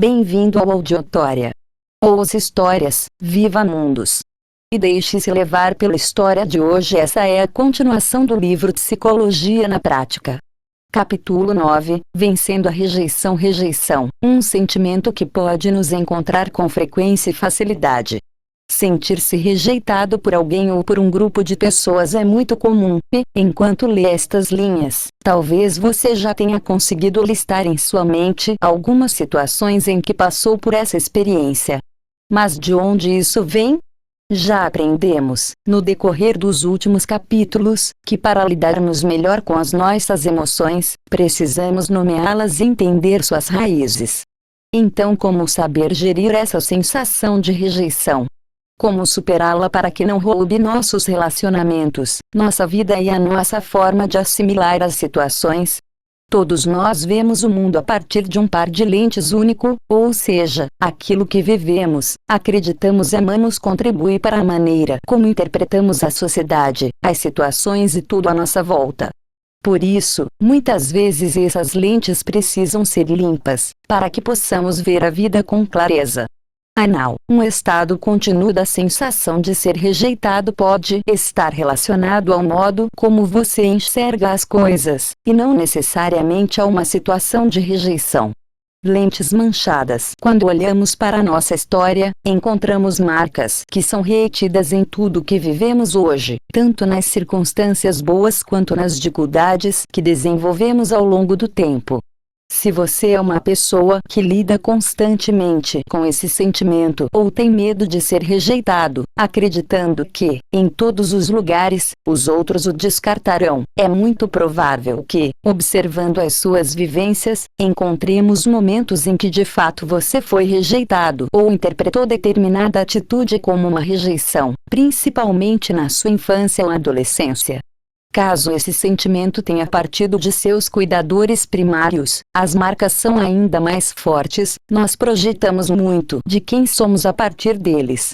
Bem-vindo ao Audiotória. Ouça histórias, viva mundos. E deixe-se levar pela história de hoje. Essa é a continuação do livro Psicologia na Prática. Capítulo 9, Vencendo a Rejeição. Rejeição, um sentimento que pode nos encontrar com frequência e facilidade. Sentir-se rejeitado por alguém ou por um grupo de pessoas é muito comum, e, enquanto lê estas linhas, talvez você já tenha conseguido listar em sua mente algumas situações em que passou por essa experiência. Mas de onde isso vem? Já aprendemos, no decorrer dos últimos capítulos, que para lidarmos melhor com as nossas emoções, precisamos nomeá-las e entender suas raízes. Então, como saber gerir essa sensação de rejeição? Como superá-la para que não roube nossos relacionamentos, nossa vida e a nossa forma de assimilar as situações? Todos nós vemos o mundo a partir de um par de lentes único, ou seja, aquilo que vivemos, acreditamos e amamos contribui para a maneira como interpretamos a sociedade, as situações e tudo à nossa volta. Por isso, muitas vezes essas lentes precisam ser limpas, para que possamos ver a vida com clareza. Um estado contínuo da sensação de ser rejeitado pode estar relacionado ao modo como você enxerga as coisas, e não necessariamente a uma situação de rejeição. Lentes manchadas. Quando olhamos para a nossa história, encontramos marcas que são retidas em tudo que vivemos hoje, tanto nas circunstâncias boas quanto nas dificuldades que desenvolvemos ao longo do tempo. Se você é uma pessoa que lida constantemente com esse sentimento ou tem medo de ser rejeitado, acreditando que, em todos os lugares, os outros o descartarão, é muito provável que, observando as suas vivências, encontremos momentos em que de fato você foi rejeitado ou interpretou determinada atitude como uma rejeição, principalmente na sua infância ou adolescência. Caso esse sentimento tenha partido de seus cuidadores primários, as marcas são ainda mais fortes, nós projetamos muito de quem somos a partir deles.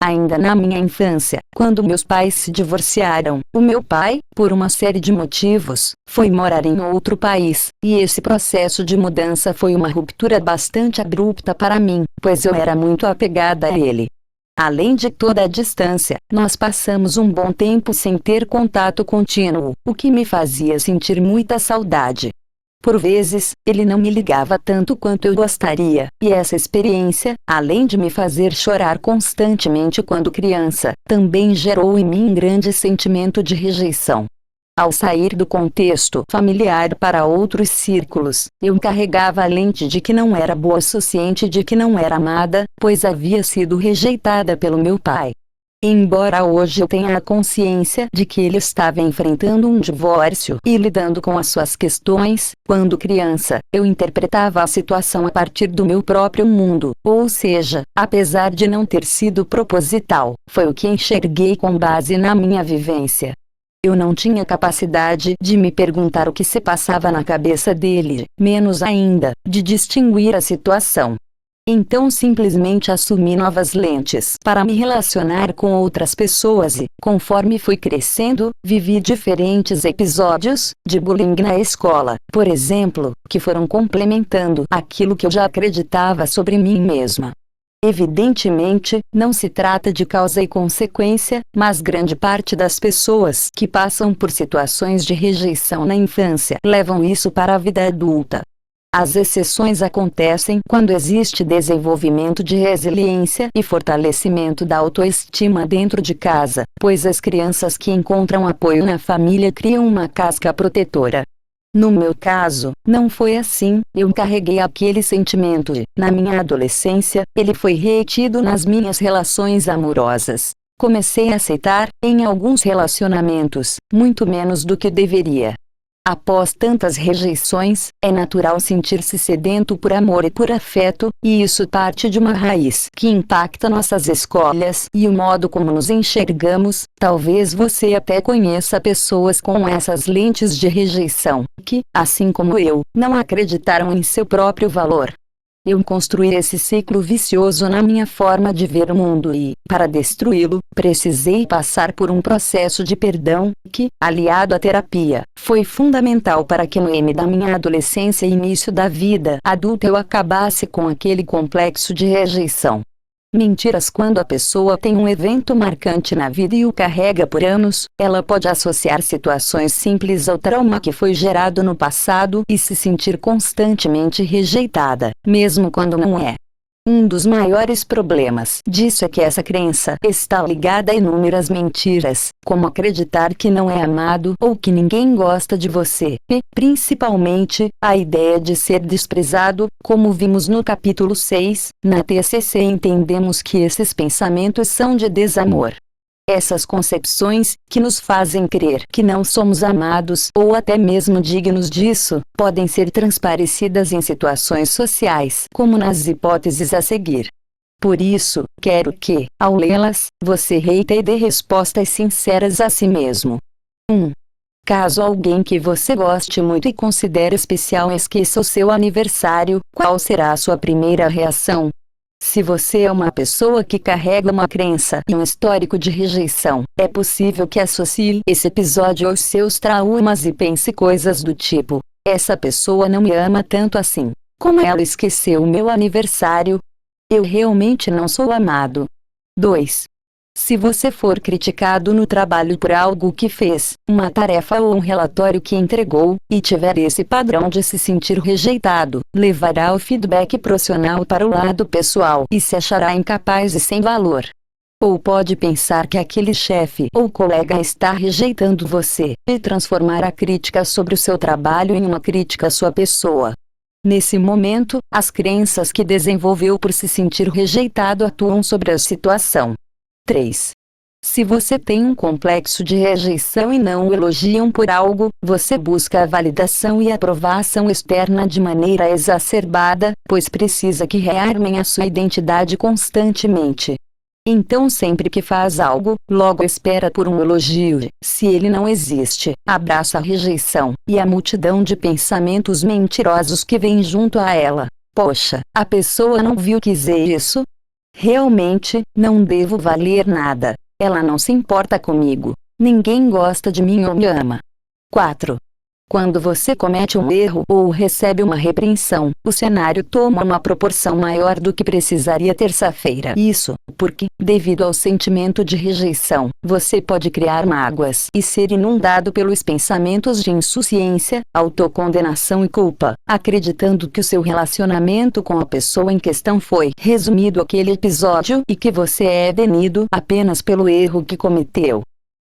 Ainda na minha infância, quando meus pais se divorciaram, o meu pai, por uma série de motivos, foi morar em outro país, e esse processo de mudança foi uma ruptura bastante abrupta para mim, pois eu era muito apegada a ele. Além de toda a distância, nós passamos um bom tempo sem ter contato contínuo, o que me fazia sentir muita saudade. Por vezes, ele não me ligava tanto quanto eu gostaria, e essa experiência, além de me fazer chorar constantemente quando criança, também gerou em mim um grande sentimento de rejeição. Ao sair do contexto familiar para outros círculos, eu carregava a lente de que não era boa o suficiente, de que não era amada, pois havia sido rejeitada pelo meu pai. Embora hoje eu tenha a consciência de que ele estava enfrentando um divórcio e lidando com as suas questões, quando criança, eu interpretava a situação a partir do meu próprio mundo, ou seja, apesar de não ter sido proposital, foi o que enxerguei com base na minha vivência. Eu não tinha capacidade de me perguntar o que se passava na cabeça dele, menos ainda, de distinguir a situação. Então simplesmente assumi novas lentes para me relacionar com outras pessoas e, conforme fui crescendo, vivi diferentes episódios de bullying na escola, por exemplo, que foram complementando aquilo que eu já acreditava sobre mim mesma. Evidentemente, não se trata de causa e consequência, mas grande parte das pessoas que passam por situações de rejeição na infância levam isso para a vida adulta. As exceções acontecem quando existe desenvolvimento de resiliência e fortalecimento da autoestima dentro de casa, pois as crianças que encontram apoio na família criam uma casca protetora. No meu caso, não foi assim, eu carreguei aquele sentimento e, na minha adolescência, ele foi retido nas minhas relações amorosas. Comecei a aceitar, em alguns relacionamentos, muito menos do que deveria. Após tantas rejeições, é natural sentir-se sedento por amor e por afeto, e isso parte de uma raiz que impacta nossas escolhas e o modo como nos enxergamos. Talvez você até conheça pessoas com essas lentes de rejeição, que, assim como eu, não acreditaram em seu próprio valor. Eu construí esse ciclo vicioso na minha forma de ver o mundo e, para destruí-lo, precisei passar por um processo de perdão, que, aliado à terapia, foi fundamental para que no M da minha adolescência e início da vida adulta eu acabasse com aquele complexo de rejeição. Mentiras. Quando a pessoa tem um evento marcante na vida e o carrega por anos, ela pode associar situações simples ao trauma que foi gerado no passado e se sentir constantemente rejeitada, mesmo quando não é. Um dos maiores problemas disso é que essa crença está ligada a inúmeras mentiras, como acreditar que não é amado ou que ninguém gosta de você, e, principalmente, a ideia de ser desprezado, como vimos no capítulo 6, na TCC. Entendemos que esses pensamentos são de desamor. Essas concepções, que nos fazem crer que não somos amados ou até mesmo dignos disso, podem ser transparecidas em situações sociais, como nas hipóteses a seguir. Por isso, quero que, ao lê-las, você reite e dê respostas sinceras a si mesmo. 1. Caso alguém que você goste muito e considere especial esqueça o seu aniversário, qual será a sua primeira reação? Se você é uma pessoa que carrega uma crença e um histórico de rejeição, é possível que associe esse episódio aos seus traumas e pense coisas do tipo: essa pessoa não me ama tanto assim. Como ela esqueceu o meu aniversário? Eu realmente não sou amado. 2. Se você for criticado no trabalho por algo que fez, uma tarefa ou um relatório que entregou, e tiver esse padrão de se sentir rejeitado, levará o feedback profissional para o lado pessoal e se achará incapaz e sem valor. Ou pode pensar que aquele chefe ou colega está rejeitando você, e transformar a crítica sobre o seu trabalho em uma crítica à sua pessoa. Nesse momento, as crenças que desenvolveu por se sentir rejeitado atuam sobre a situação. 3. Se você tem um complexo de rejeição e não o elogiam por algo, você busca a validação e aprovação externa de maneira exacerbada, pois precisa que rearmem a sua identidade constantemente. Então sempre que faz algo, logo espera por um elogio. Se ele não existe, abraça a rejeição, e a multidão de pensamentos mentirosos que vem junto a ela. Poxa, a pessoa não viu que fiz isso? Realmente, não devo valer nada. Ela não se importa comigo. Ninguém gosta de mim ou me ama. 4. Quando você comete um erro ou recebe uma repreensão, o cenário toma uma proporção maior do que precisaria terça-feira. Isso, porque, devido ao sentimento de rejeição, você pode criar mágoas e ser inundado pelos pensamentos de insuficiência, autocondenação e culpa, acreditando que o seu relacionamento com a pessoa em questão foi resumido àquele episódio e que você é punido apenas pelo erro que cometeu.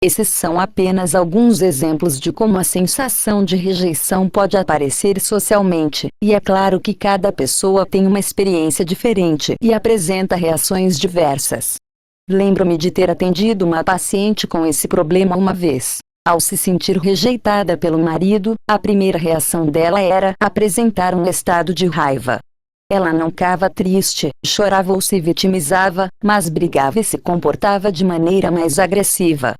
Esses são apenas alguns exemplos de como a sensação de rejeição pode aparecer socialmente, e é claro que cada pessoa tem uma experiência diferente e apresenta reações diversas. Lembro-me de ter atendido uma paciente com esse problema uma vez. Ao se sentir rejeitada pelo marido, a primeira reação dela era apresentar um estado de raiva. Ela não ficava triste, chorava ou se vitimizava, mas brigava e se comportava de maneira mais agressiva.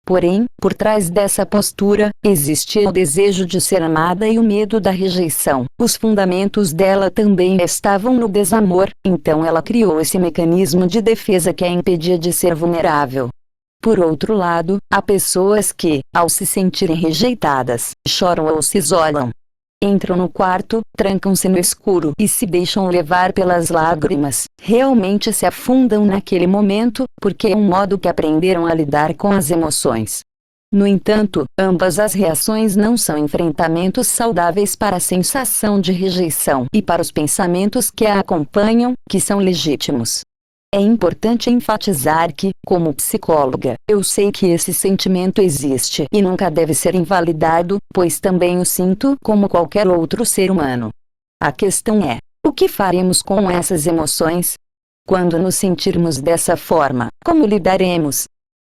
Porém, por trás dessa postura, existia o desejo de ser amada e o medo da rejeição. Os fundamentos dela também estavam no desamor, então ela criou esse mecanismo de defesa que a impedia de ser vulnerável. Por outro lado, há pessoas que, ao se sentirem rejeitadas, choram ou se isolam. Entram no quarto, trancam-se no escuro e se deixam levar pelas lágrimas. Realmente se afundam naquele momento, porque é um modo que aprenderam a lidar com as emoções. No entanto, ambas as reações não são enfrentamentos saudáveis para a sensação de rejeição e para os pensamentos que a acompanham, que são legítimos. É importante enfatizar que, como psicóloga, eu sei que esse sentimento existe e nunca deve ser invalidado, pois também o sinto como qualquer outro ser humano. A questão é: o que faremos com essas emoções? Quando nos sentirmos dessa forma, como lidaremos?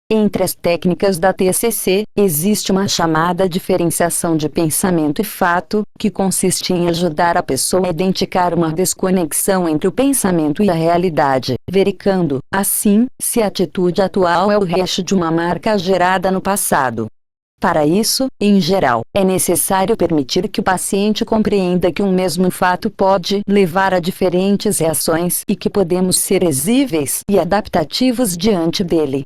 Entre as técnicas da TCC, existe uma chamada diferenciação de pensamento e fato, que consiste em ajudar a pessoa a identificar uma desconexão entre o pensamento e a realidade, verificando, assim, se a atitude atual é o resto de uma marca gerada no passado. Para isso, em geral, é necessário permitir que o paciente compreenda que um mesmo fato pode levar a diferentes reações e que podemos ser exíveis e adaptativos diante dele.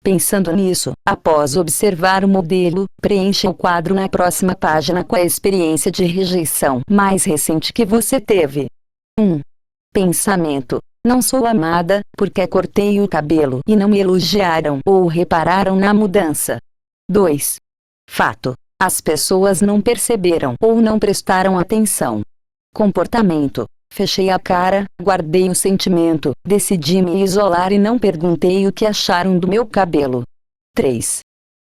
Pensando nisso, após observar o modelo, preencha o quadro na próxima página com a experiência de rejeição mais recente que você teve. 1. Pensamento: não sou amada, porque cortei o cabelo e não me elogiaram ou repararam na mudança. 2. Fato: as pessoas não perceberam ou não prestaram atenção. Comportamento: fechei a cara, guardei o sentimento, decidi me isolar e não perguntei o que acharam do meu cabelo. 3.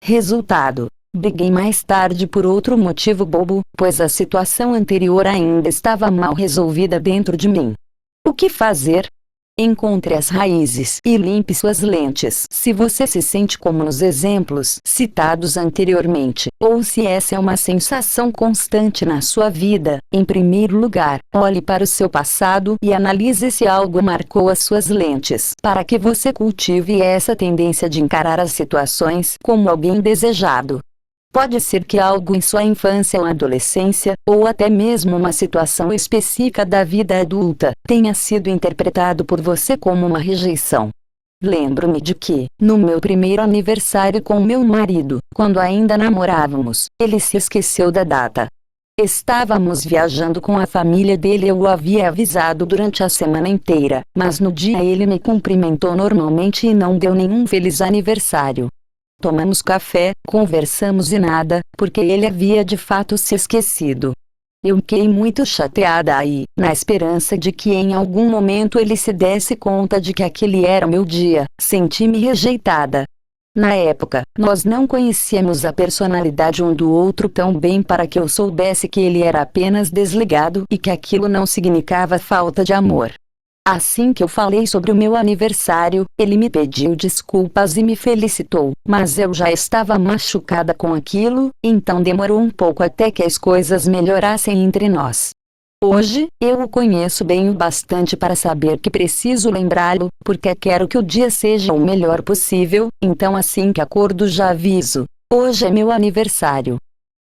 Resultado: briguei mais tarde por outro motivo bobo, pois a situação anterior ainda estava mal resolvida dentro de mim. O que fazer? Encontre as raízes e limpe suas lentes. Se você se sente como nos exemplos citados anteriormente, ou se essa é uma sensação constante na sua vida, em primeiro lugar, olhe para o seu passado e analise se algo marcou as suas lentes, para que você cultive essa tendência de encarar as situações como alguém desejado. Pode ser que algo em sua infância ou adolescência, ou até mesmo uma situação específica da vida adulta, tenha sido interpretado por você como uma rejeição. Lembro-me de que, no meu primeiro aniversário com meu marido, quando ainda namorávamos, ele se esqueceu da data. Estávamos viajando com a família dele e eu o havia avisado durante a semana inteira, mas no dia ele me cumprimentou normalmente e não deu nenhum feliz aniversário. Tomamos café, conversamos e nada, porque ele havia de fato se esquecido. Eu fiquei muito chateada aí, na esperança de que em algum momento ele se desse conta de que aquele era o meu dia. Senti-me rejeitada. Na época, nós não conhecíamos a personalidade um do outro tão bem para que eu soubesse que ele era apenas desligado e que aquilo não significava falta de amor. Assim que eu falei sobre o meu aniversário, ele me pediu desculpas e me felicitou, mas eu já estava machucada com aquilo, então demorou um pouco até que as coisas melhorassem entre nós. Hoje, eu o conheço bem o bastante para saber que preciso lembrá-lo, porque quero que o dia seja o melhor possível, então assim que acordo já aviso: hoje é meu aniversário.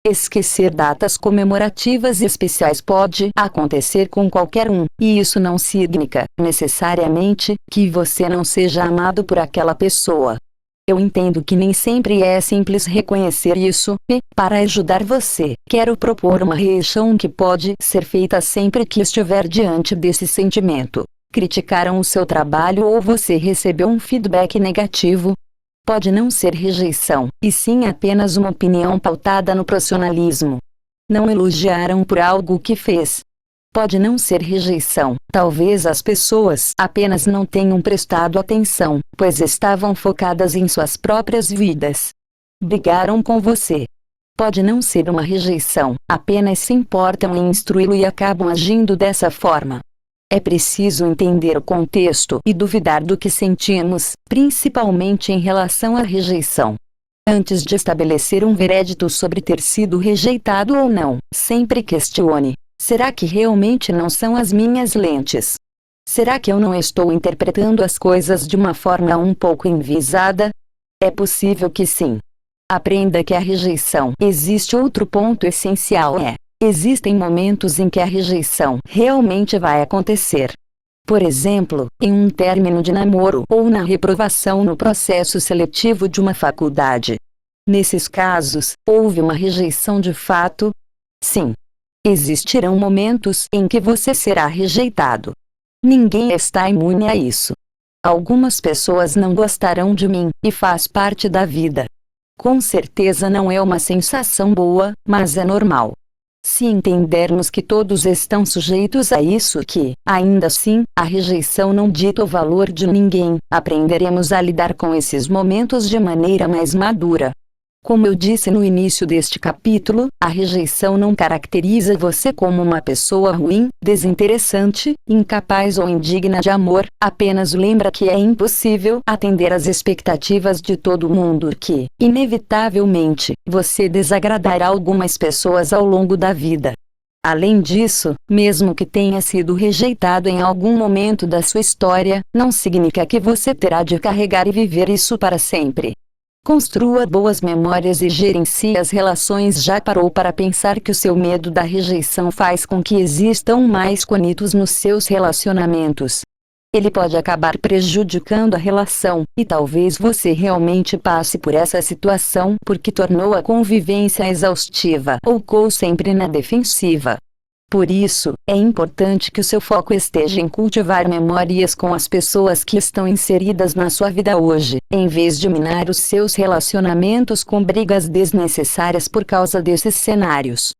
Esquecer datas comemorativas especiais pode acontecer com qualquer um, e isso não significa, necessariamente, que você não seja amado por aquela pessoa. Eu entendo que nem sempre é simples reconhecer isso, e, para ajudar você, quero propor uma reação que pode ser feita sempre que estiver diante desse sentimento. Criticaram o seu trabalho ou você recebeu um feedback negativo? Pode não ser rejeição, e sim apenas uma opinião pautada no profissionalismo. Não elogiaram por algo que fez. Pode não ser rejeição, talvez as pessoas apenas não tenham prestado atenção, pois estavam focadas em suas próprias vidas. Brigaram com você. Pode não ser uma rejeição, apenas se importam em instruí-lo e acabam agindo dessa forma. É preciso entender o contexto e duvidar do que sentimos, principalmente em relação à rejeição. Antes de estabelecer um veredito sobre ter sido rejeitado ou não, sempre questione: será que realmente não são as minhas lentes? Será que eu não estou interpretando as coisas de uma forma um pouco enviesada? É possível que sim. Aprenda que a rejeição existe. Outro ponto essencial é: existem momentos em que a rejeição realmente vai acontecer. Por exemplo, em um término de namoro ou na reprovação no processo seletivo de uma faculdade. Nesses casos, houve uma rejeição de fato? Sim. Existirão momentos em que você será rejeitado. Ninguém está imune a isso. Algumas pessoas não gostarão de mim, e faz parte da vida. Com certeza não é uma sensação boa, mas é normal. Se entendermos que todos estão sujeitos a isso e que, ainda assim, a rejeição não dita o valor de ninguém, aprenderemos a lidar com esses momentos de maneira mais madura. Como eu disse no início deste capítulo, a rejeição não caracteriza você como uma pessoa ruim, desinteressante, incapaz ou indigna de amor, apenas lembra que é impossível atender às expectativas de todo mundo e que, inevitavelmente, você desagradará algumas pessoas ao longo da vida. Além disso, mesmo que tenha sido rejeitado em algum momento da sua história, não significa que você terá de carregar e viver isso para sempre. Construa boas memórias e gerencie as relações. Já parou para pensar que o seu medo da rejeição faz com que existam mais conflitos nos seus relacionamentos? Ele pode acabar prejudicando a relação, e talvez você realmente passe por essa situação porque tornou a convivência exaustiva ou ficou sempre na defensiva. Por isso, é importante que o seu foco esteja em cultivar memórias com as pessoas que estão inseridas na sua vida hoje, em vez de minar os seus relacionamentos com brigas desnecessárias por causa desses cenários.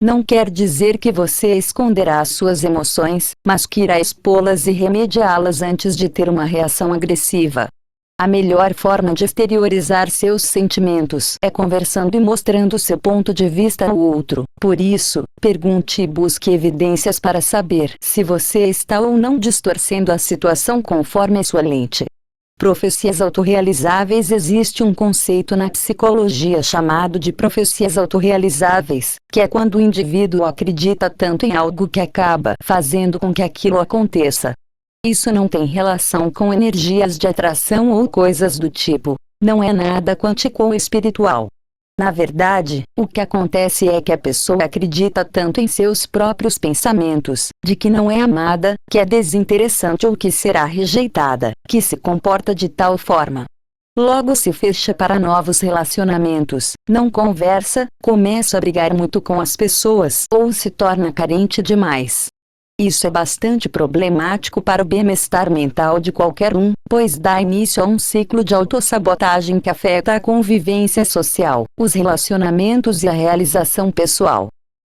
Não quer dizer que você esconderá as suas emoções, mas que irá expô-las e remediá-las antes de ter uma reação agressiva. A melhor forma de exteriorizar seus sentimentos é conversando e mostrando seu ponto de vista ao outro. Por isso, pergunte e busque evidências para saber se você está ou não distorcendo a situação conforme a sua lente. Profecias autorrealizáveis. Existe um conceito na psicologia chamado de profecias autorrealizáveis, que é quando o indivíduo acredita tanto em algo que acaba fazendo com que aquilo aconteça. Isso não tem relação com energias de atração ou coisas do tipo. Não é nada quântico ou espiritual. Na verdade, o que acontece é que a pessoa acredita tanto em seus próprios pensamentos, de que não é amada, que é desinteressante ou que será rejeitada, que se comporta de tal forma. Logo se fecha para novos relacionamentos, não conversa, começa a brigar muito com as pessoas ou se torna carente demais. Isso é bastante problemático para o bem-estar mental de qualquer um, pois dá início a um ciclo de autossabotagem que afeta a convivência social, os relacionamentos e a realização pessoal.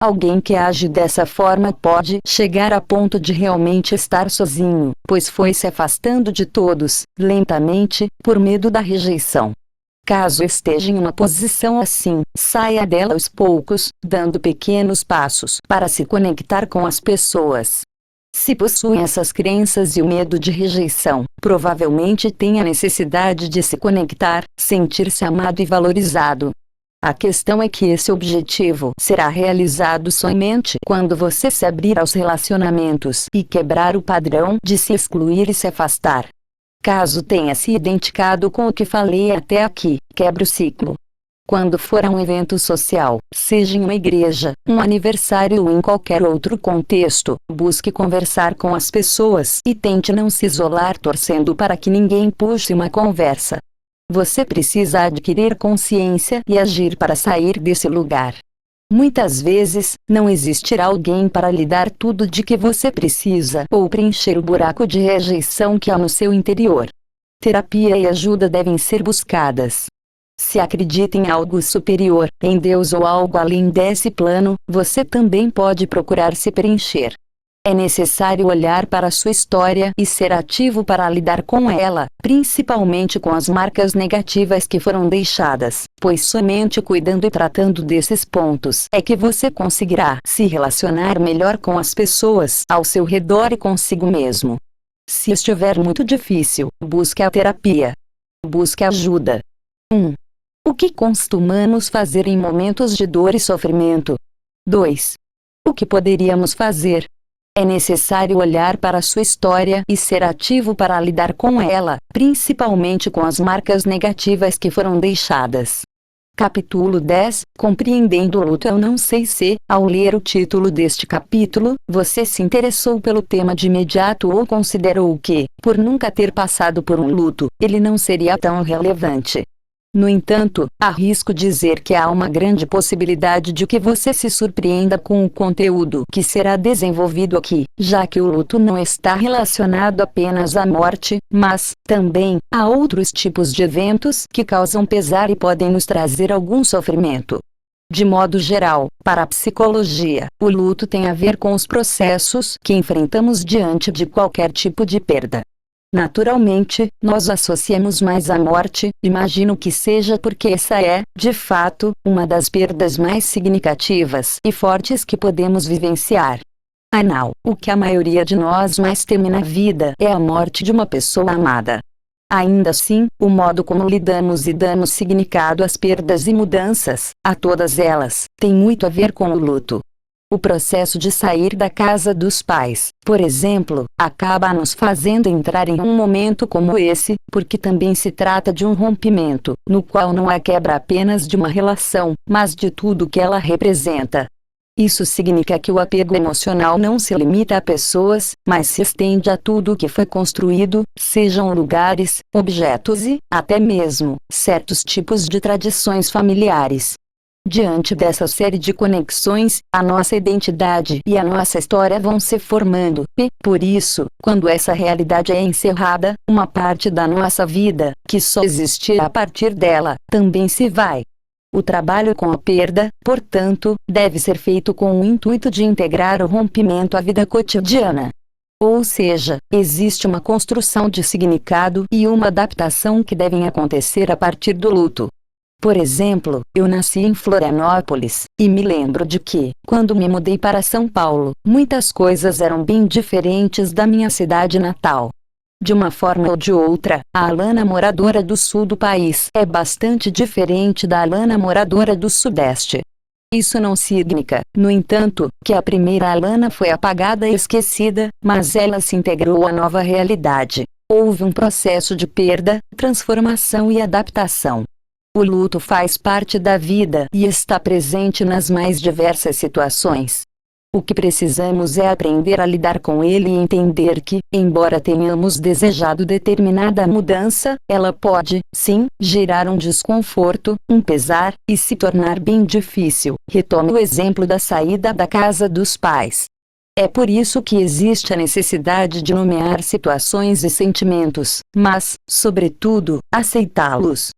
Alguém que age dessa forma pode chegar a ponto de realmente estar sozinho, pois foi se afastando de todos, lentamente, por medo da rejeição. Caso esteja em uma posição assim, saia dela aos poucos, dando pequenos passos para se conectar com as pessoas. Se possui essas crenças e o medo de rejeição, provavelmente tem a necessidade de se conectar, sentir-se amado e valorizado. A questão é que esse objetivo será realizado somente quando você se abrir aos relacionamentos e quebrar o padrão de se excluir e se afastar. Caso tenha se identificado com o que falei até aqui, quebre o ciclo. Quando for a um evento social, seja em uma igreja, um aniversário ou em qualquer outro contexto, busque conversar com as pessoas e tente não se isolar torcendo para que ninguém puxe uma conversa. Você precisa adquirir consciência e agir para sair desse lugar. Muitas vezes, não existirá alguém para lhe dar tudo de que você precisa ou preencher o buraco de rejeição que há no seu interior. Terapia e ajuda devem ser buscadas. Se acredita em algo superior, em Deus ou algo além desse plano, você também pode procurar se preencher. É necessário olhar para a sua história e ser ativo para lidar com ela, principalmente com as marcas negativas que foram deixadas, pois somente cuidando e tratando desses pontos é que você conseguirá se relacionar melhor com as pessoas ao seu redor e consigo mesmo. Se estiver muito difícil, busque a terapia. Busque ajuda. 1. O que costumamos fazer em momentos de dor e sofrimento? 2. O que poderíamos fazer? É necessário olhar para a sua história e ser ativo para lidar com ela, principalmente com as marcas negativas que foram deixadas. Capítulo 10 – Compreendendo o luto. Eu não sei se, ao ler o título deste capítulo, você se interessou pelo tema de imediato ou considerou que, por nunca ter passado por um luto, ele não seria tão relevante. No entanto, arrisco dizer que há uma grande possibilidade de que você se surpreenda com o conteúdo que será desenvolvido aqui, já que o luto não está relacionado apenas à morte, mas, também, a outros tipos de eventos que causam pesar e podem nos trazer algum sofrimento. De modo geral, para a psicologia, o luto tem a ver com os processos que enfrentamos diante de qualquer tipo de perda. Naturalmente, nós associamos mais à morte, imagino que seja porque essa é, de fato, uma das perdas mais significativas e fortes que podemos vivenciar. Afinal, o que a maioria de nós mais teme na vida é a morte de uma pessoa amada. Ainda assim, o modo como lidamos e damos significado às perdas e mudanças, a todas elas, tem muito a ver com o luto. O processo de sair da casa dos pais, Por exemplo, acaba nos fazendo entrar em um momento como esse, porque também se trata de um rompimento, no qual não há quebra apenas de uma relação, mas de tudo que ela representa. Isso significa que o apego emocional não se limita a pessoas, mas se estende a tudo o que foi construído, sejam lugares, objetos e, até mesmo, certos tipos de tradições familiares. Diante dessa série de conexões, a nossa identidade e a nossa história vão se formando, e, por isso, quando essa realidade é encerrada, uma parte da nossa vida, que só existia a partir dela, também se vai. O trabalho com a perda, portanto, deve ser feito com o intuito de integrar o rompimento à vida cotidiana. Ou seja, existe uma construção de significado e uma adaptação que devem acontecer a partir do luto. Por exemplo, eu nasci em Florianópolis, e me lembro de que, quando me mudei para São Paulo, muitas coisas eram bem diferentes da minha cidade natal. De uma forma ou de outra, a Alana moradora do sul do país é bastante diferente da Alana moradora do sudeste. Isso não significa, no entanto, que a primeira Alana foi apagada e esquecida, mas ela se integrou à nova realidade. Houve um processo de perda, transformação e adaptação. O luto faz parte da vida e está presente nas mais diversas situações. O que precisamos é aprender a lidar com ele e entender que, embora tenhamos desejado determinada mudança, ela pode, sim, gerar um desconforto, um pesar, e se tornar bem difícil. Retome o exemplo da saída da casa dos pais. É por isso que existe a necessidade de nomear situações e sentimentos, mas, sobretudo, aceitá-los.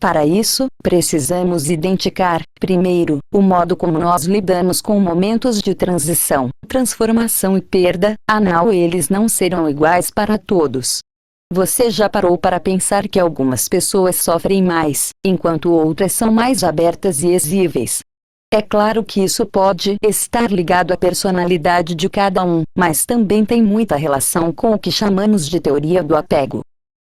Para isso, precisamos identificar, primeiro, o modo como nós lidamos com momentos de transição, transformação e perda, afinal eles não serão iguais para todos. Você já parou para pensar que algumas pessoas sofrem mais, enquanto outras são mais abertas e exíveis? É claro que isso pode estar ligado à personalidade de cada um, mas também tem muita relação com o que chamamos de teoria do apego.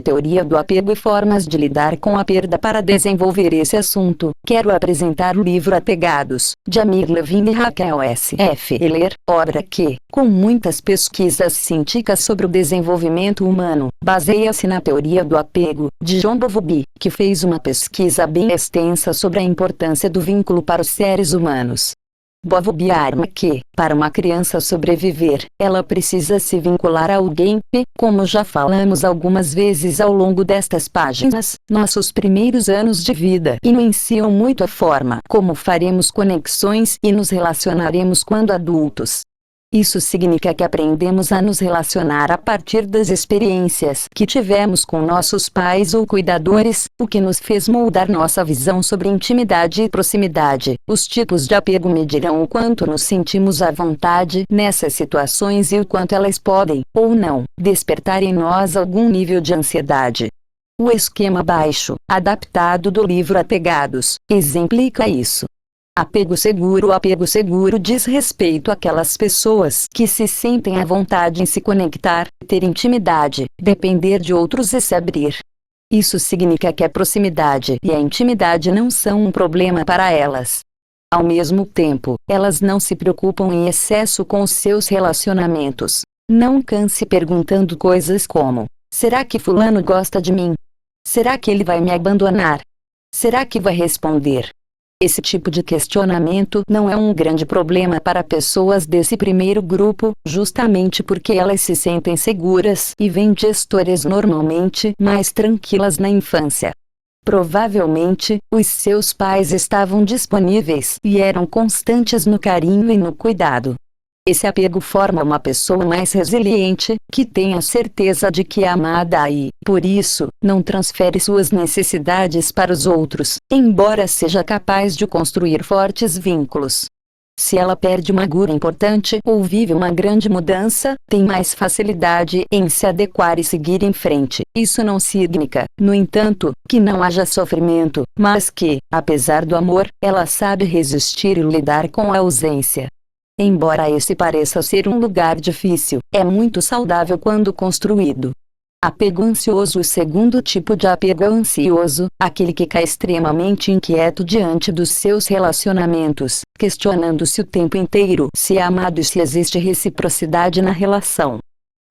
Teoria do apego e formas de lidar com a perda. Para desenvolver esse assunto, quero apresentar o livro Apegados, de Amir Levine e Raquel S. F. Heller, obra que, com muitas pesquisas científicas sobre o desenvolvimento humano, baseia-se na teoria do apego, de John Bowlby, que fez uma pesquisa bem extensa sobre a importância do vínculo para os seres humanos. Bowlby afirma que, para uma criança sobreviver, ela precisa se vincular a alguém, e, como já falamos algumas vezes ao longo destas páginas, nossos primeiros anos de vida influenciam muito a forma como faremos conexões e nos relacionaremos quando adultos. Isso significa que aprendemos a nos relacionar a partir das experiências que tivemos com nossos pais ou cuidadores, o que nos fez moldar nossa visão sobre intimidade e proximidade. Os tipos de apego medirão o quanto nos sentimos à vontade nessas situações e o quanto elas podem, ou não, despertar em nós algum nível de ansiedade. O esquema abaixo, adaptado do livro Apegados, exemplifica isso. Apego seguro. O apego seguro diz respeito àquelas pessoas que se sentem à vontade em se conectar, ter intimidade, depender de outros e se abrir. Isso significa que a proximidade e a intimidade não são um problema para elas. Ao mesmo tempo, elas não se preocupam em excesso com os seus relacionamentos. Não canse perguntando coisas como: será que fulano gosta de mim? Será que ele vai me abandonar? Será que vai responder? Esse tipo de questionamento não é um grande problema para pessoas desse primeiro grupo, justamente porque elas se sentem seguras e vêm de histórias normalmente mais tranquilas na infância. Provavelmente, os seus pais estavam disponíveis e eram constantes no carinho e no cuidado. Esse apego forma uma pessoa mais resiliente, que tem a certeza de que é amada e, por isso, não transfere suas necessidades para os outros, embora seja capaz de construir fortes vínculos. Se ela perde uma figura importante ou vive uma grande mudança, tem mais facilidade em se adequar e seguir em frente. Isso não significa, no entanto, que não haja sofrimento, mas que, apesar do amor, ela sabe resistir e lidar com a ausência. Embora esse pareça ser um lugar difícil, é muito saudável quando construído. Apego ansioso. O segundo tipo de apego é o ansioso, aquele que cai extremamente inquieto diante dos seus relacionamentos, questionando-se o tempo inteiro se é amado e se existe reciprocidade na relação.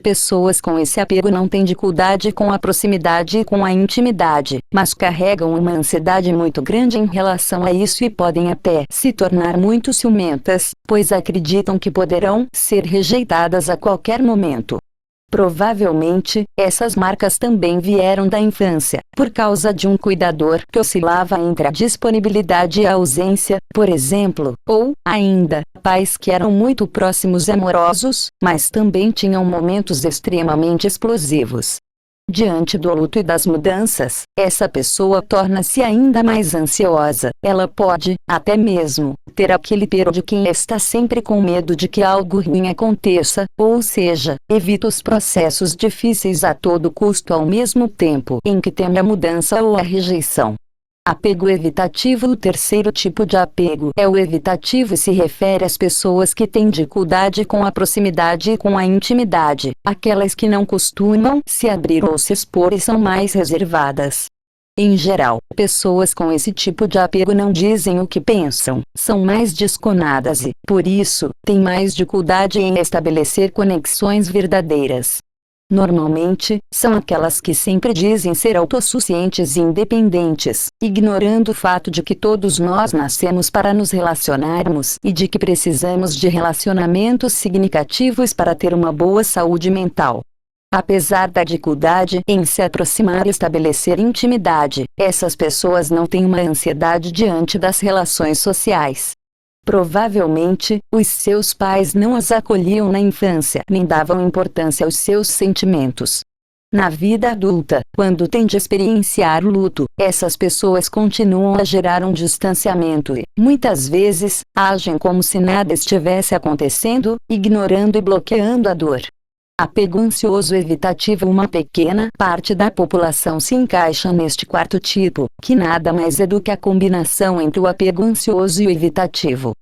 Pessoas com esse apego não têm dificuldade com a proximidade e com a intimidade, mas carregam uma ansiedade muito grande em relação a isso e podem até se tornar muito ciumentas, pois acreditam que poderão ser rejeitadas a qualquer momento. Provavelmente, essas marcas também vieram da infância, por causa de um cuidador que oscilava entre a disponibilidade e a ausência, por exemplo, ou, ainda, pais que eram muito próximos e amorosos, mas também tinham momentos extremamente explosivos. Diante do luto e das mudanças, essa pessoa torna-se ainda mais ansiosa. Ela pode, até mesmo, ter aquele pero de quem está sempre com medo de que algo ruim aconteça, ou seja, evita os processos difíceis a todo custo ao mesmo tempo em que teme a mudança ou a rejeição. Apego evitativo. O terceiro tipo de apego é o evitativo e se refere às pessoas que têm dificuldade com a proximidade e com a intimidade, aquelas que não costumam se abrir ou se expor e são mais reservadas. Em geral, pessoas com esse tipo de apego não dizem o que pensam, são mais desconadas e, por isso, têm mais dificuldade em estabelecer conexões verdadeiras. Normalmente, são aquelas que sempre dizem ser autossuficientes e independentes, ignorando o fato de que todos nós nascemos para nos relacionarmos e de que precisamos de relacionamentos significativos para ter uma boa saúde mental. Apesar da dificuldade em se aproximar e estabelecer intimidade, essas pessoas não têm uma ansiedade diante das relações sociais. Provavelmente, os seus pais não as acolhiam na infância nem davam importância aos seus sentimentos. Na vida adulta, quando têm de experienciar o luto, essas pessoas continuam a gerar um distanciamento e, muitas vezes, agem como se nada estivesse acontecendo, ignorando e bloqueando a dor. Apego ansioso evitativo. Uma pequena parte da população se encaixa neste quarto tipo, que nada mais é do que a combinação entre o apego ansioso e o evitativo.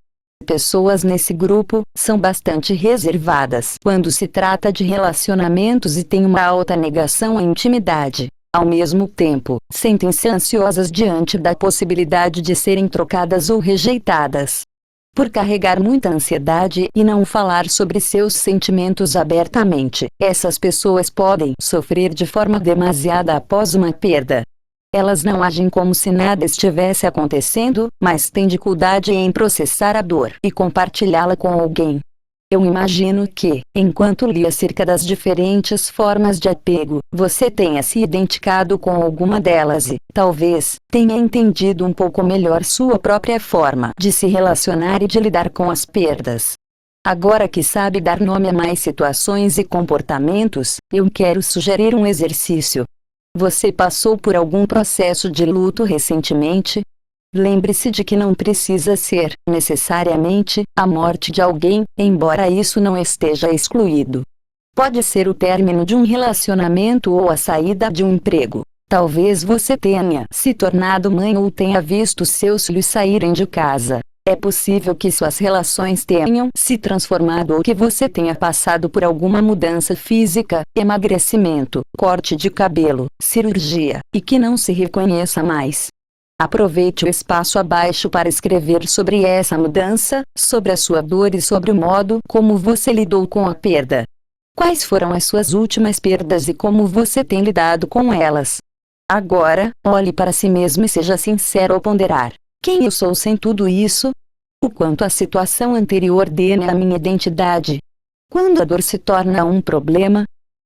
Pessoas nesse grupo são bastante reservadas quando se trata de relacionamentos e têm uma alta negação à intimidade. Ao mesmo tempo, sentem-se ansiosas diante da possibilidade de serem trocadas ou rejeitadas. Por carregar muita ansiedade e não falar sobre seus sentimentos abertamente, essas pessoas podem sofrer de forma demasiada após uma perda. Elas não agem como se nada estivesse acontecendo, mas têm dificuldade em processar a dor e compartilhá-la com alguém. Eu imagino que, enquanto li acerca das diferentes formas de apego, você tenha se identificado com alguma delas e, talvez, tenha entendido um pouco melhor sua própria forma de se relacionar e de lidar com as perdas. Agora que sabe dar nome a mais situações e comportamentos, eu quero sugerir um exercício. Você passou por algum processo de luto recentemente? Lembre-se de que não precisa ser, necessariamente, a morte de alguém, embora isso não esteja excluído. Pode ser o término de um relacionamento ou a saída de um emprego. Talvez você tenha se tornado mãe ou tenha visto seus filhos saírem de casa. É possível que suas relações tenham se transformado ou que você tenha passado por alguma mudança física, emagrecimento, corte de cabelo, cirurgia, e que não se reconheça mais. Aproveite o espaço abaixo para escrever sobre essa mudança, sobre a sua dor e sobre o modo como você lidou com a perda. Quais foram as suas últimas perdas e como você tem lidado com elas? Agora, olhe para si mesmo e seja sincero ao ponderar: quem eu sou sem tudo isso? O quanto a situação anterior dena a minha identidade? Quando a dor se torna um problema?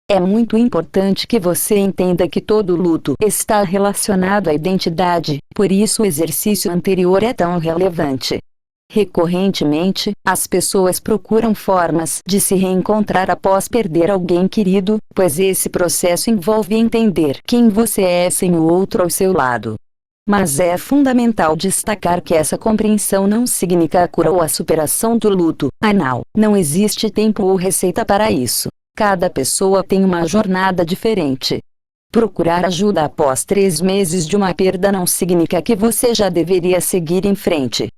É muito importante que você entenda que todo luto está relacionado à identidade, por isso o exercício anterior é tão relevante. Recorrentemente, as pessoas procuram formas de se reencontrar após perder alguém querido, pois esse processo envolve entender quem você é sem o outro ao seu lado. Mas é fundamental destacar que essa compreensão não significa a cura ou a superação do luto. Não existe tempo ou receita para isso. Cada pessoa tem uma jornada diferente. Procurar ajuda após 3 meses de uma perda não significa que você já deveria seguir em frente.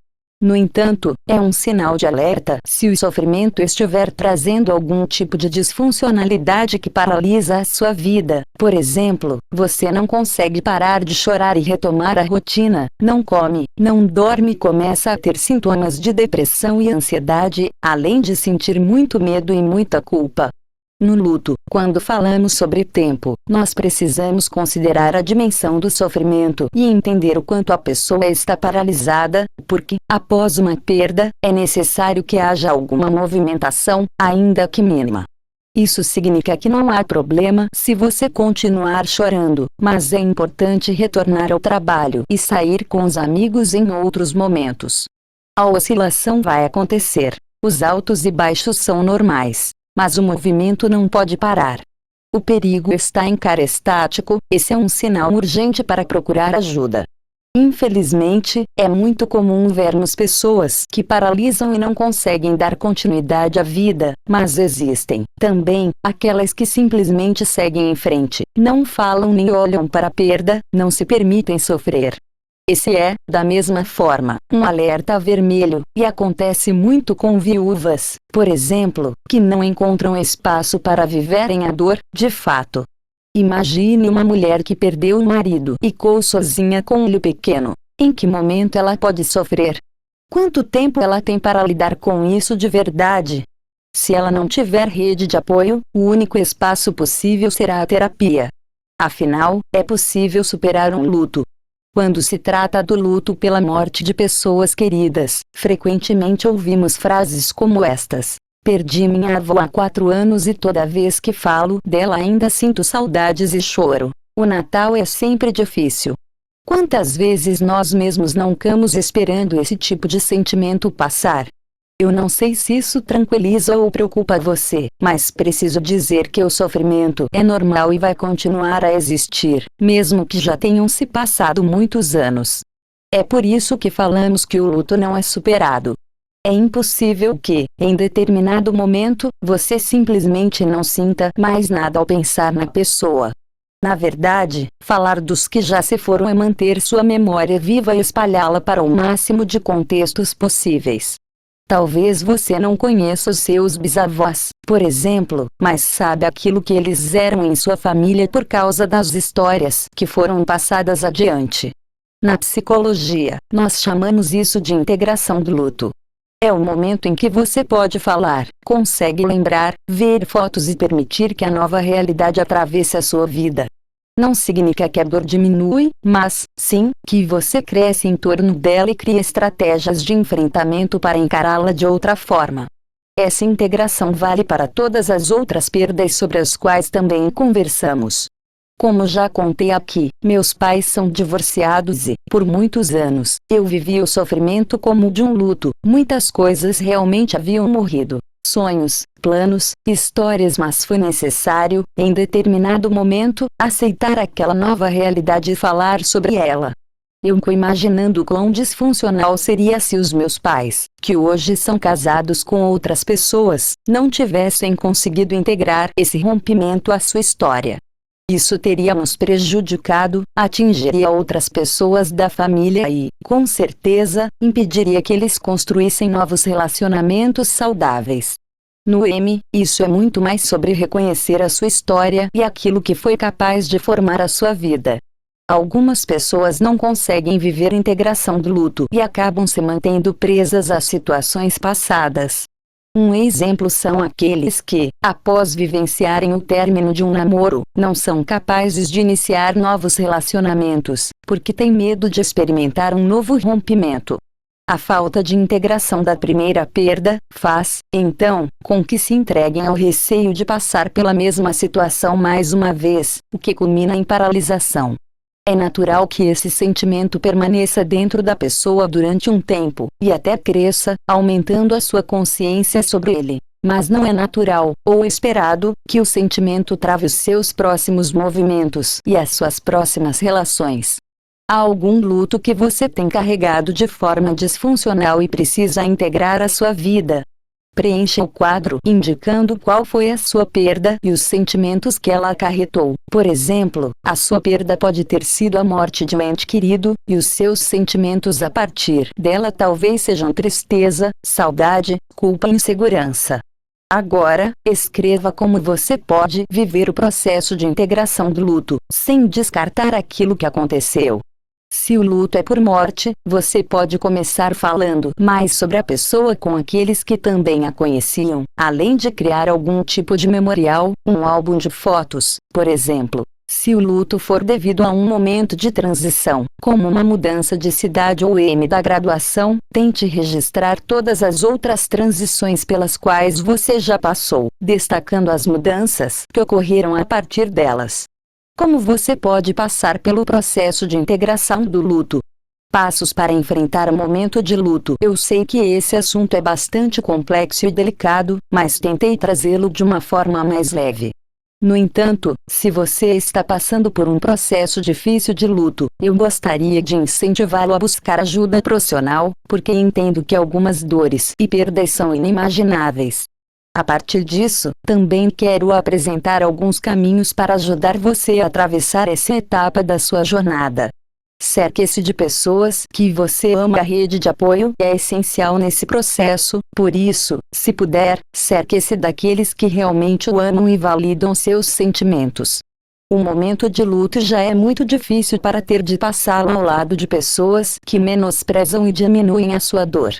No entanto, é um sinal de alerta se o sofrimento estiver trazendo algum tipo de disfuncionalidade que paralisa a sua vida. Por exemplo, você não consegue parar de chorar e retomar a rotina, não come, não dorme e começa a ter sintomas de depressão e ansiedade, além de sentir muito medo e muita culpa. No luto, quando falamos sobre tempo, nós precisamos considerar a dimensão do sofrimento e entender o quanto a pessoa está paralisada, porque, após uma perda, é necessário que haja alguma movimentação, ainda que mínima. Isso significa que não há problema se você continuar chorando, mas é importante retornar ao trabalho e sair com os amigos em outros momentos. A oscilação vai acontecer. Os altos e baixos são normais. Mas o movimento não pode parar. O perigo está em ficar estático, esse é um sinal urgente para procurar ajuda. Infelizmente, é muito comum vermos pessoas que paralisam e não conseguem dar continuidade à vida, mas existem, também, aquelas que simplesmente seguem em frente, não falam nem olham para a perda, não se permitem sofrer. Esse é, da mesma forma, um alerta vermelho, e acontece muito com viúvas, por exemplo, que não encontram espaço para viverem a dor, de fato. Imagine uma mulher que perdeu o marido e ficou sozinha com um filho pequeno. Em que momento ela pode sofrer? Quanto tempo ela tem para lidar com isso de verdade? Se ela não tiver rede de apoio, o único espaço possível será a terapia. Afinal, é possível superar um luto. Quando se trata do luto pela morte de pessoas queridas, frequentemente ouvimos frases como estas: perdi minha avó há 4 anos e toda vez que falo dela ainda sinto saudades e choro. O Natal é sempre difícil. Quantas vezes nós mesmos não ficamos esperando esse tipo de sentimento passar? Eu não sei se isso tranquiliza ou preocupa você, mas preciso dizer que o sofrimento é normal e vai continuar a existir, mesmo que já tenham se passado muitos anos. É por isso que falamos que o luto não é superado. É impossível que, em determinado momento, você simplesmente não sinta mais nada ao pensar na pessoa. Na verdade, falar dos que já se foram é manter sua memória viva e espalhá-la para o máximo de contextos possíveis. Talvez você não conheça os seus bisavós, por exemplo, mas sabe aquilo que eles eram em sua família por causa das histórias que foram passadas adiante. Na psicologia, nós chamamos isso de integração do luto. É o momento em que você pode falar, consegue lembrar, ver fotos e permitir que a nova realidade atravesse a sua vida. Não significa que a dor diminui, mas, sim, que você cresce em torno dela e cria estratégias de enfrentamento para encará-la de outra forma. Essa integração vale para todas as outras perdas sobre as quais também conversamos. Como já contei aqui, meus pais são divorciados e, por muitos anos, eu vivi o sofrimento como de um luto. Muitas coisas realmente haviam morrido. Sonhos, planos, histórias, mas foi necessário, em determinado momento, aceitar aquela nova realidade e falar sobre ela. Eu fico imaginando quão disfuncional seria se os meus pais, que hoje são casados com outras pessoas, não tivessem conseguido integrar esse rompimento à sua história. Isso teria nos prejudicado, atingiria outras pessoas da família e, com certeza, impediria que eles construíssem novos relacionamentos saudáveis. No M, isso é muito mais sobre reconhecer a sua história e aquilo que foi capaz de formar a sua vida. Algumas pessoas não conseguem viver a integração do luto e acabam se mantendo presas a situações passadas. Um exemplo são aqueles que, após vivenciarem o término de um namoro, não são capazes de iniciar novos relacionamentos, porque têm medo de experimentar um novo rompimento. A falta de integração da primeira perda faz, então, com que se entreguem ao receio de passar pela mesma situação mais uma vez, o que culmina em paralisação. É natural que esse sentimento permaneça dentro da pessoa durante um tempo, e até cresça, aumentando a sua consciência sobre ele. Mas não é natural, ou esperado, que o sentimento trave os seus próximos movimentos e as suas próximas relações. Há algum luto que você tem carregado de forma disfuncional e precisa integrar à sua vida? Preencha o quadro indicando qual foi a sua perda e os sentimentos que ela acarretou. Por exemplo, a sua perda pode ter sido a morte de um ente querido, e os seus sentimentos a partir dela talvez sejam tristeza, saudade, culpa e insegurança. Agora, escreva como você pode viver o processo de integração do luto, sem descartar aquilo que aconteceu. Se o luto é por morte, você pode começar falando mais sobre a pessoa com aqueles que também a conheciam, além de criar algum tipo de memorial, um álbum de fotos, por exemplo. Se o luto for devido a um momento de transição, como uma mudança de cidade ou da graduação, tente registrar todas as outras transições pelas quais você já passou, destacando as mudanças que ocorreram a partir delas. Como você pode passar pelo processo de integração do luto? Passos para enfrentar o momento de luto. Eu sei que esse assunto é bastante complexo e delicado, mas tentei trazê-lo de uma forma mais leve. No entanto, se você está passando por um processo difícil de luto, eu gostaria de incentivá-lo a buscar ajuda profissional, porque entendo que algumas dores e perdas são inimagináveis. A partir disso, também quero apresentar alguns caminhos para ajudar você a atravessar essa etapa da sua jornada. Cerque-se de pessoas que você ama. A rede de apoio é essencial nesse processo, por isso, se puder, cerque-se daqueles que realmente o amam e validam seus sentimentos. O momento de luto já é muito difícil para ter de passá-lo ao lado de pessoas que menosprezam e diminuem a sua dor.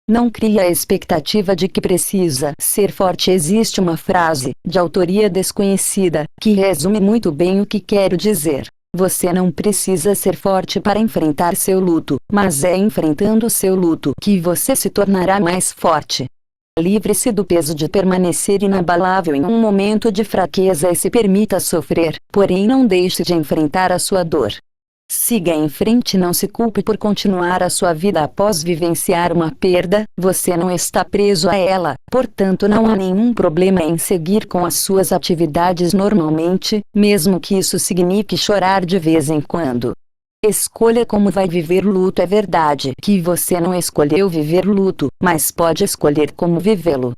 Não crie a expectativa de que precisa ser forte. Existe uma frase, de autoria desconhecida, que resume muito bem o que quero dizer. Você não precisa ser forte para enfrentar seu luto, mas é enfrentando seu luto que você se tornará mais forte. Livre-se do peso de permanecer inabalável em um momento de fraqueza e se permita sofrer, porém não deixe de enfrentar a sua dor. Siga em frente e não se culpe por continuar a sua vida após vivenciar uma perda, você não está preso a ela, portanto não há nenhum problema em seguir com as suas atividades normalmente, mesmo que isso signifique chorar de vez em quando. Escolha como vai viver luto. É verdade que você não escolheu viver luto, mas pode escolher como vivê-lo.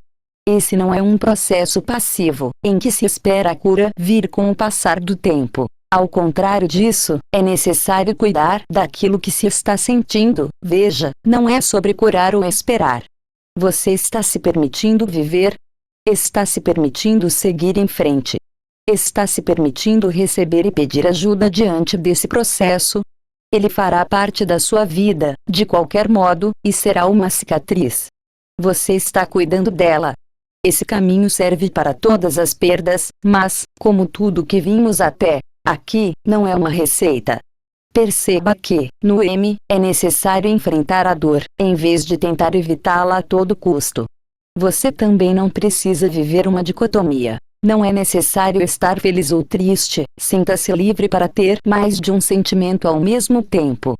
Esse não é um processo passivo, em que se espera a cura vir com o passar do tempo. Ao contrário disso, é necessário cuidar daquilo que se está sentindo. Veja, não é sobre curar ou esperar. Você está se permitindo viver? Está se permitindo seguir em frente? Está se permitindo receber e pedir ajuda diante desse processo? Ele fará parte da sua vida, de qualquer modo, e será uma cicatriz. Você está cuidando dela. Esse caminho serve para todas as perdas, mas, como tudo que vimos até aqui, não é uma receita. Perceba que, no é necessário enfrentar a dor, em vez de tentar evitá-la a todo custo. Você também não precisa viver uma dicotomia. Não é necessário estar feliz ou triste, sinta-se livre para ter mais de um sentimento ao mesmo tempo.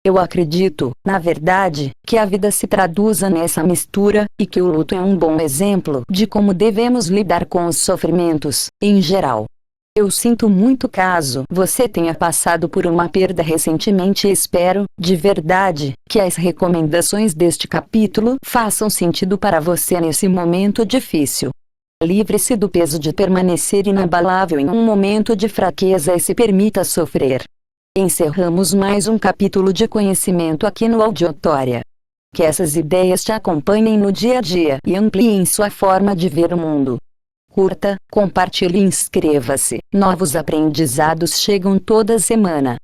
Eu acredito, na verdade, que a vida se traduza nessa mistura, e que o luto é um bom exemplo de como devemos lidar com os sofrimentos, em geral. Eu sinto muito caso você tenha passado por uma perda recentemente e espero, de verdade, que as recomendações deste capítulo façam sentido para você nesse momento difícil. Livre-se do peso de permanecer inabalável em um momento de fraqueza e se permita sofrer. Encerramos mais um capítulo de conhecimento aqui no Auditória. Que essas ideias te acompanhem no dia a dia e ampliem sua forma de ver o mundo. Curta, compartilhe e inscreva-se. Novos aprendizados chegam toda semana.